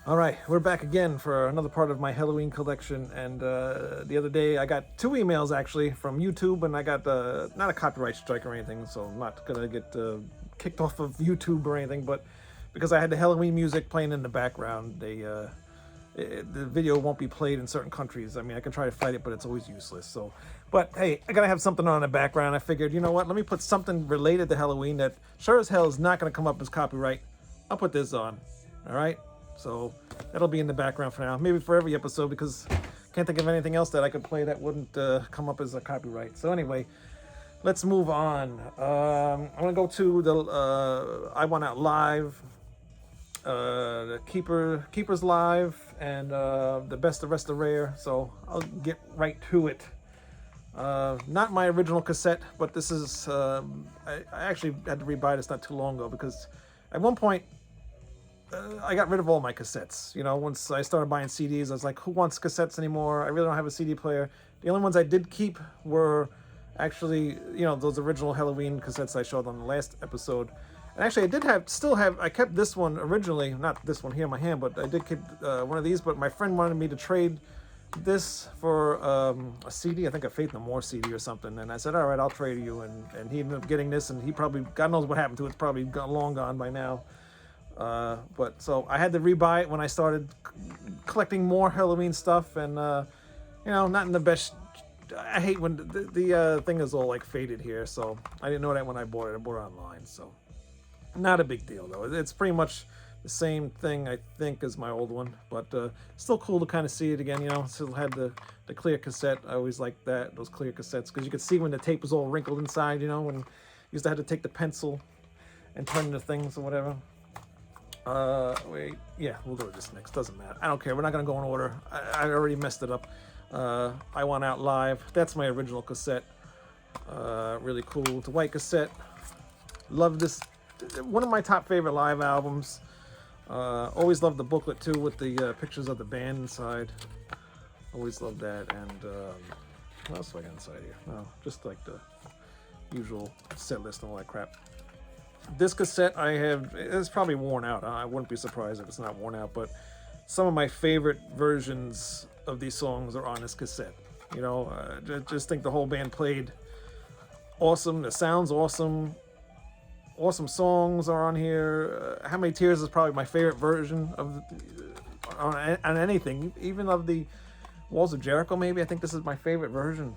All right, we're back again for another part of my Halloween collection. And the other day, I got 2 emails actually from YouTube, and I got not a copyright strike or anything, so I'm not gonna get kicked off of YouTube or anything. But because I had the Halloween music playing in the background, the video won't be played in certain countries. I mean, I can try to fight it, but it's always useless. So, but hey, I gotta have something on in the background. I figured, you know what? Let me put something related to Halloween that sure as hell is not gonna come up as copyright. I'll put this on. All right. So that'll be in the background for now. Maybe for every episode, because can't think of anything else that I could play that wouldn't come up as a copyright. So anyway, let's move on. I'm gonna go to the I Want Out Live, the Keepers Live, and the Best of Rest of Rare. So I'll get right to it. Not my original cassette, but this is I actually had to rebuy this not too long ago, because at one point I got rid of all my cassettes. You know, once I started buying CDs, I was like, who wants cassettes anymore? I really don't have a CD player. The only ones I did keep were actually, you know, those original Helloween cassettes I showed on the last episode. And actually, I kept this one originally, not this one here in my hand, but I did keep one of these. But my friend wanted me to trade this for a CD, I think a Faith No More CD or something. And I said, all right, I'll trade you. And he ended up getting this, and he probably, God knows what happened to it. It's probably long gone by now. But so I had to rebuy it when I started collecting more Halloween stuff, and you know, not in the best. I hate when the thing is all like faded here, so I didn't know that when I bought it. I bought it online, so not a big deal though. It's pretty much the same thing, I think, as my old one, but still cool to kind of see it again. You know, still had the clear cassette. I always liked those clear cassettes, because you could see when the tape was all wrinkled inside. You know, when you used to have to take the pencil and turn the things or whatever. Wait, yeah, we'll go to this next. Doesn't matter. I don't care. We're not gonna go in order. I already messed it up. I Want Out Live. That's my original cassette. Really cool. It's a white cassette. Love this. One of my top favorite live albums. Always loved the booklet too, with the pictures of the band inside. Always loved that. And what else do I got inside here? Oh, just like the usual set list and all that crap. This cassette it's probably worn out. I wouldn't be surprised if it's not worn out, but some of my favorite versions of these songs are on this cassette. You know, just think the whole band played awesome. The sound's awesome. Awesome songs are on here. How Many Tears is probably my favorite version of on anything, even of the Walls of Jericho. Maybe I think this is my favorite version.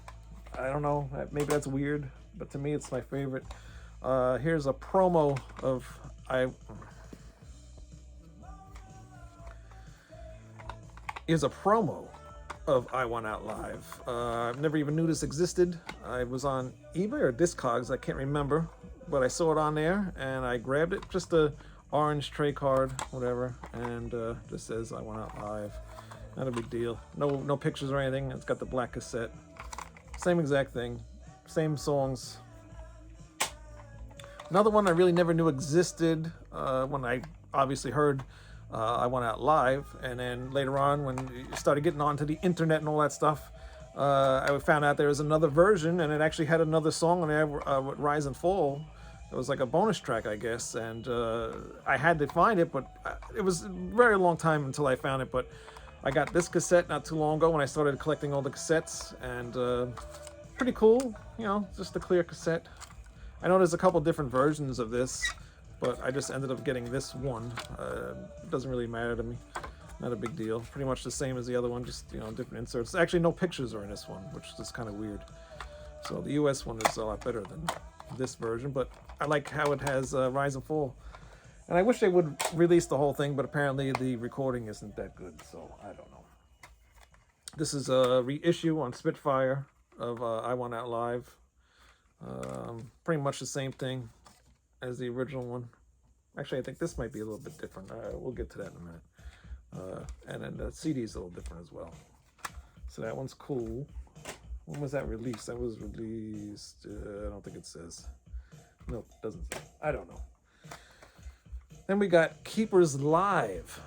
I don't know. Maybe that's weird, but to me, it's my favorite. Here's a promo of I Want Out Live. I've never even knew this existed. I was on eBay or Discogs, I can't remember, but I saw it on there and I grabbed it. Just a orange tray card, whatever, and just says I Want Out Live. Not a big deal. No pictures or anything. It's got the black cassette. Same exact thing. Same songs. Another one I really never knew existed when I obviously heard I Want Out Live, and then later on when you started getting onto the internet and all that stuff, I found out there was another version, and it actually had another song on there, with Rise and Fall. It was like a bonus track, I guess, and I had to find it, but it was a very long time until I found it. But I got this cassette not too long ago when I started collecting all the cassettes, and pretty cool, you know, just a clear cassette. I know there's a couple different versions of this, but I just ended up getting this one. It doesn't really matter to me. Not a big deal. Pretty much the same as the other one, just, you know, different inserts. Actually, no pictures are in this one, which is kind of weird. So the US one is a lot better than this version, but I like how it has Rise and Fall. And I wish they would release the whole thing, but apparently the recording isn't that good, so I don't know. This is a reissue on Spitfire of I Want Out Live. Pretty much the same thing as the original one. Actually, I think this might be a little bit different. We'll get to that in a minute. And then the CD is a little different as well. So that one's cool. When was that released? That was released, I don't think it says. Nope, doesn't say. I don't know. Then we got Keepers Live.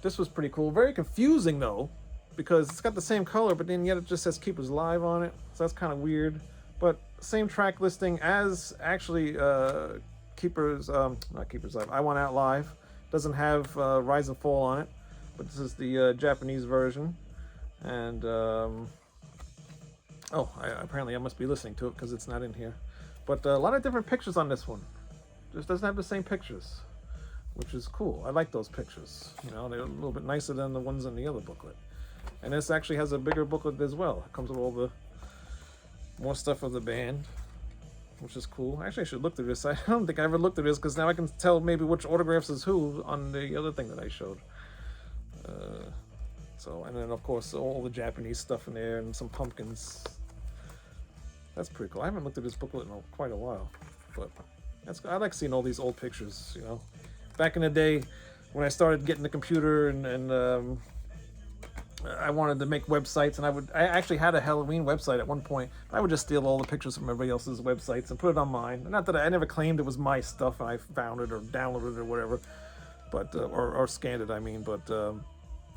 This was pretty cool. Very confusing though, because it's got the same color, but then yet it just says Keepers Live on it. So that's kind of weird. But same track listing as actually not Keepers Live. I Want Out Live. Doesn't have Rise and Fall on it. but this is the Japanese version. And apparently I must be listening to it because it's not in here. But a lot of different pictures on this one. Just doesn't have the same pictures, which is cool. I like those pictures. You know, they're a little bit nicer than the ones in the other booklet. And this actually has a bigger booklet as well. It comes with all the more stuff of the band, which is cool. Actually, I should look through this. I don't think I ever looked at this because now I can tell maybe which autographs is who on the other thing that I showed. And then of course all the Japanese stuff in there and some pumpkins. That's pretty cool. I haven't looked at this booklet in quite a while, but I like seeing all these old pictures. You know, back in the day when I started getting the computer and I wanted to make websites, and I actually had a Helloween website at one point. I would just steal all the pictures from everybody else's websites and put it on mine. Not that I never claimed it was my stuff and I found it or downloaded it or whatever, but or scanned it. I mean, but I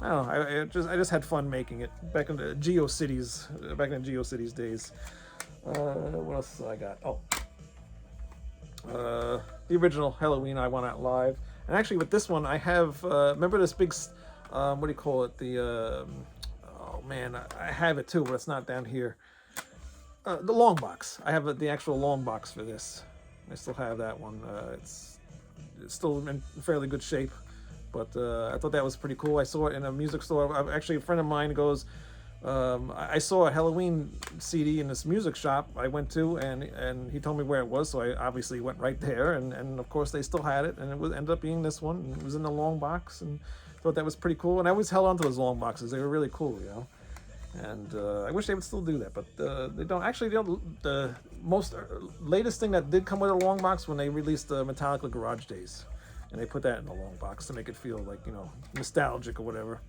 don't know. I just had fun making it back in the GeoCities days. What else I got? Oh, the original Helloween I Want Out Live, and actually with this one I have remember this big. What do you call it? Oh man, I have it too, but it's not down here. The long box. I have the actual long box for this. I still have that one. It's still in fairly good shape, but I thought that was pretty cool. I saw it in a music store. Actually, a friend of mine goes, I saw a Helloween CD in this music shop I went to, and he told me where it was, so I obviously went right there, and of course they still had it, and ended up being this one, and it was in the long box, and thought that was pretty cool. And I always held on to those long boxes. They were really cool, you know, and I wish they would still do that, but they don't. Actually, they don't. The most latest thing that did come with a long box when they released the Metallica Garage Days, and they put that in the long box to make it feel like, you know, nostalgic or whatever.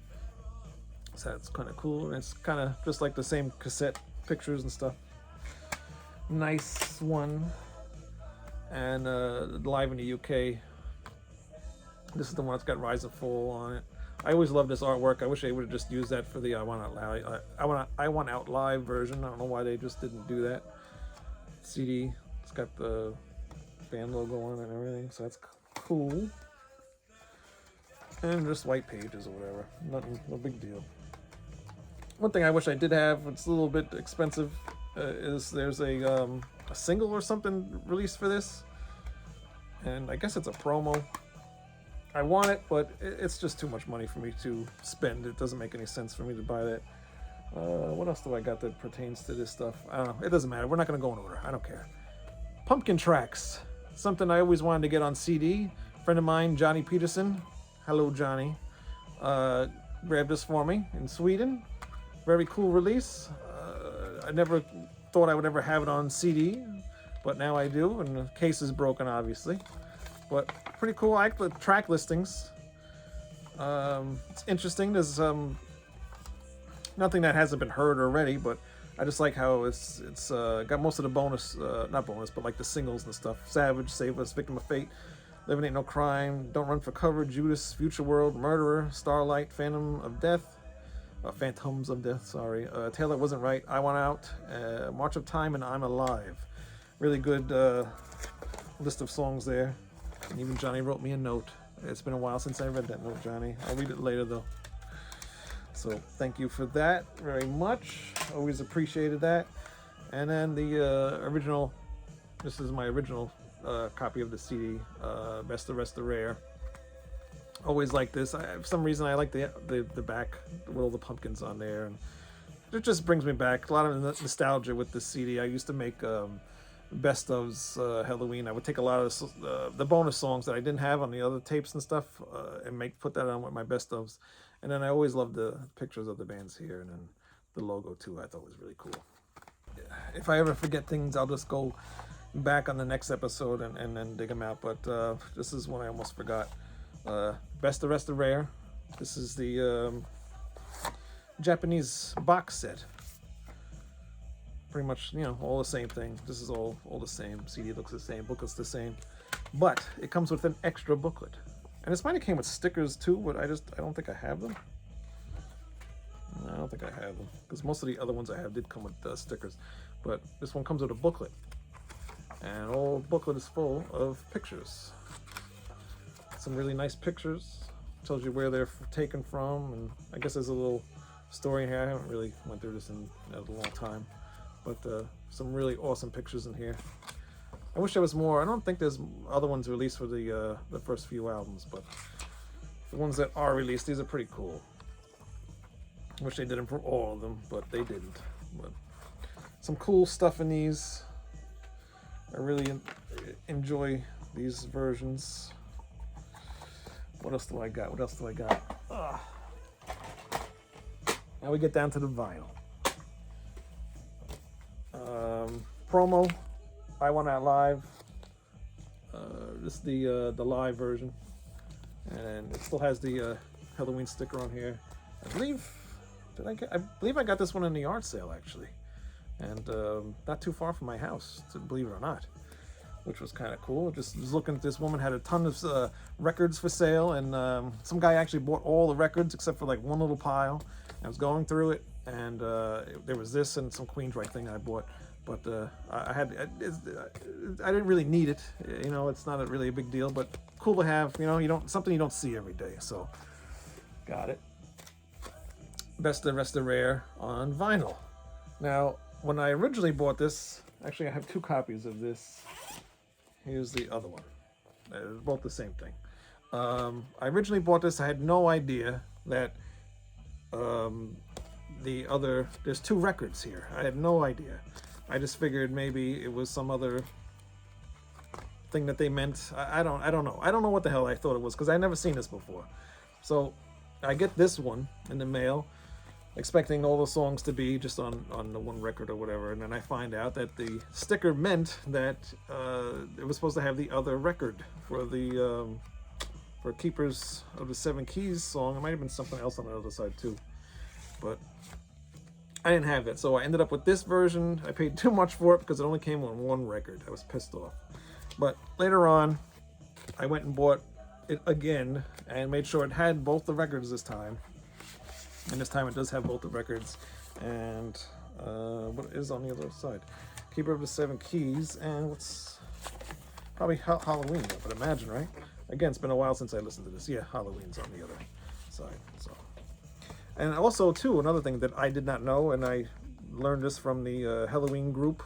So that's kind of cool, and it's kind of just like the same cassette pictures and stuff. Nice one. And live in the UK, this is the one that's got Rise and Fall on it. I always love this artwork. I wish they would have just used that for the I Want Out Live version. I don't know why they just didn't do that. CD, it's got the band logo on it and everything, so that's cool. And just white pages or whatever. Nothing, no big deal. One thing I wish I did have, it's a little bit expensive, is there's a single or something released for this, and I guess it's a promo. I want it, but it's just too much money for me to spend. It doesn't make any sense for me to buy that. What else do I got that pertains to this stuff? I don't know. It doesn't matter. We're not going to go in order. I don't care. Pumpkin Tracks. Something I always wanted to get on CD. Friend of mine, Johnny Peterson. Hello, Johnny. Grabbed this for me in Sweden. Very cool release. I never thought I would ever have it on CD, but now I do, and the case is broken, obviously. But pretty cool. I like the track listings. It's interesting. There's nothing that hasn't been heard already, but I just like how it's got most of the bonus, not bonus, but like the singles and stuff. Savage, Save Us, Victim of Fate, Living Ain't No Crime, Don't Run for Cover, Judas, Future World, Murderer, Starlight, Phantoms of Death, sorry. Taylor Wasn't Right, I Want Out, March of Time, and I'm Alive. Really good list of songs there. And even Johnny wrote me a note. It's been a while since I read that note, Johnny. I'll read it later, though. So thank you for that very much. Always appreciated that. And then the original, this is my original copy of the CD, Best of Rest of Rare. Always like this. For some reason, I like the back with all the pumpkins on there. And it just brings me back. A lot of nostalgia with this CD. I used to make best ofs Helloween. I would take a lot of the bonus songs that I didn't have on the other tapes and stuff, and put that on with my best ofs. And then I always loved the pictures of the bands here, and then the logo too. I thought was really cool. If I ever forget things, I'll just go back on the next episode and then dig them out. But this is one I almost forgot. Best of Rest of Rare. This is the Japanese box set. Pretty much, you know, all the same thing. This is all the same. CD looks the same, booklet's the same, but it comes with an extra booklet. And this might have came with stickers too, but I don't think I have them. No, I don't think I have them, because most of the other ones I have did come with stickers, but this one comes with a booklet, and all the booklet is full of pictures. Some really nice pictures. tells you where they're taken from, and I guess there's a little story here. I haven't really went through this in a long time, but some really awesome pictures in here. I wish there was more. I don't think there's other ones released for the first few albums, but the ones that are released, these are pretty cool. I wish they did them for all of them, but they didn't. But some cool stuff in these. I really enjoy these versions. What else do I got? What else do I got? Ugh. Now we get down to the vinyl. Promo, I Want Out Live. This is the live version, and it still has the Helloween sticker on here. I believe I got this one in the yard sale actually, and not too far from my house, to believe it or not, which was kind of cool. Just was looking at this woman had a ton of records for sale, and some guy actually bought all the records except for like one little pile. I was going through it, and there was this and some Queensryche thing I bought, but I didn't really need it. You know, it's not really a big deal, but cool to have. You know, something you don't see every day, so got it. Best of Rest of Rare on vinyl. Now, when I originally bought this, actually I have two copies of this. Here's the other one. They're both the same thing. I originally bought this. I had no idea that there's two records here. I had no idea. I just figured maybe it was some other thing that they meant. I don't know. I don't know what the hell I thought it was, because I never seen this before. So I get this one in the mail, expecting all the songs to be just on the one record or whatever, and then I find out that the sticker meant that it was supposed to have the other record for the for Keepers of the Seven Keys song. It might have been something else on the other side too, but I didn't have that, so I ended up with this version. I paid too much for it because it only came on one record. I was pissed off. But later on, I went and bought it again and made sure it had both the records this time. And this time it does have both the records. And what is on the other side? Keeper of the Seven Keys, and what's probably Helloween, I would imagine, right? Again, it's been a while since I listened to this. Yeah, Helloween's on the other side. So, and also too, another thing that I did not know, and I learned this from the Helloween group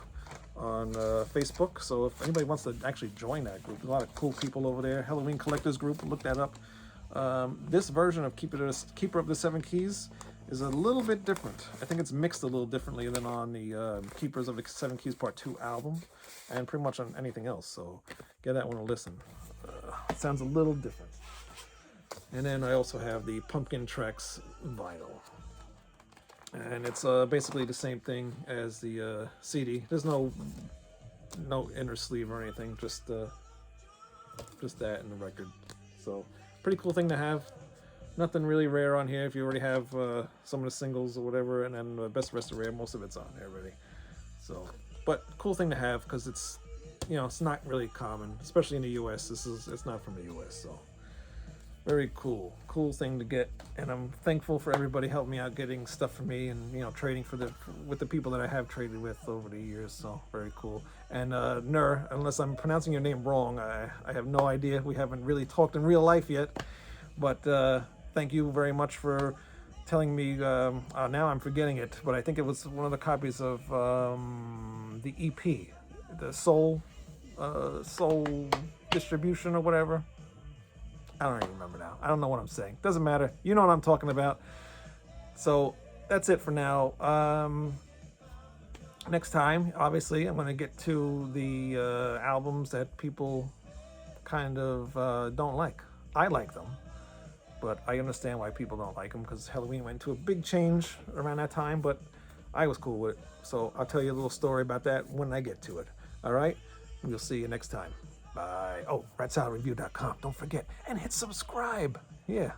on Facebook. So if anybody wants to actually join that group, there's a lot of cool people over there. Helloween Collectors Group, look that up. This version of Keeper of the Seven Keys is a little bit different. I think it's mixed a little differently than on the Keepers of the Seven Keys Part 2 album, and pretty much on anything else. So give that one a listen. It sounds a little different. And then I also have the Pumpkin Tracks vinyl. And it's basically the same thing as the CD. There's no inner sleeve or anything, just that and the record. So pretty cool thing to have. Nothing really rare on here if you already have some of the singles or whatever, and then Best Rest of Rare, most of it's on there already. So, but cool thing to have, because it's, you know, it's not really common, especially in the U.S. It's not from the U.S. So very cool thing to get, and I'm thankful for everybody helping me out getting stuff for me, and you know, trading with the people that I have traded with over the years. So very cool. And Nur, unless I'm pronouncing your name wrong, I have no idea. We haven't really talked in real life yet, but thank you very much for telling me. Now I'm forgetting it, but I think it was one of the copies of the EP, the Soul distribution or whatever. I don't even remember now. I don't know what I'm saying. Doesn't matter. You know what I'm talking about. So that's it for now. Next time, obviously, I'm going to get to the albums that people kind of don't like. I like them, but I understand why people don't like them, because Helloween went to a big change around that time, but I was cool with it. So I'll tell you a little story about that when I get to it. All right? We'll see you next time. Bye. Oh, ratsaladreview.com. Don't forget. And hit subscribe. Yeah.